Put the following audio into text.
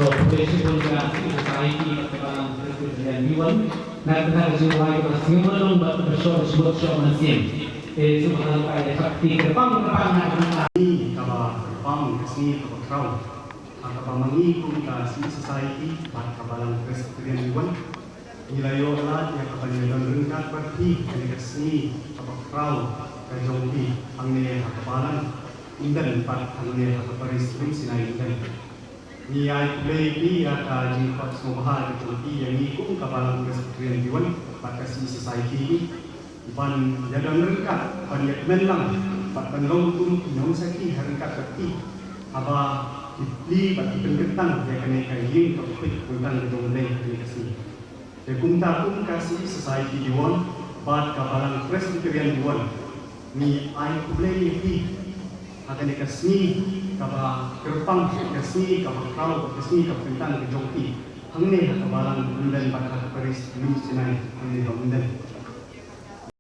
So, professional ka society at ang iwan na sinuhay ko sa simulong bersama sebut sama sim. Subhanallah kaya sakti kepang na Kapang kasi kapakraw ang kapamangi kung si society at kapalang presbyterian iwan nilayo lahat yang kapanilang ringkat berarti kasi kapakraw kajong ang niya kapalan undan pat hangne hakaparis rin sinay undan. Ni ay kulay pi at jingpat sumbaha at kulti yang ikong kabalang Presbyterian Diwan pat kasih society ipan jadang rengkat pan yakmen lang pat panlong tun nyong saki rengkat kati aba li pat pengetang ya kene kayin kapit kuntang gedong lay kasih. Kunta pun kasih society Diwan pat kabalang Presbyterian Diwan ni ay kulay pi akan dikasih kaba kerpang kasih kaba kau kasih kaba tentang kejongki hangne kabalang undan pada paris ni sinai hangne undan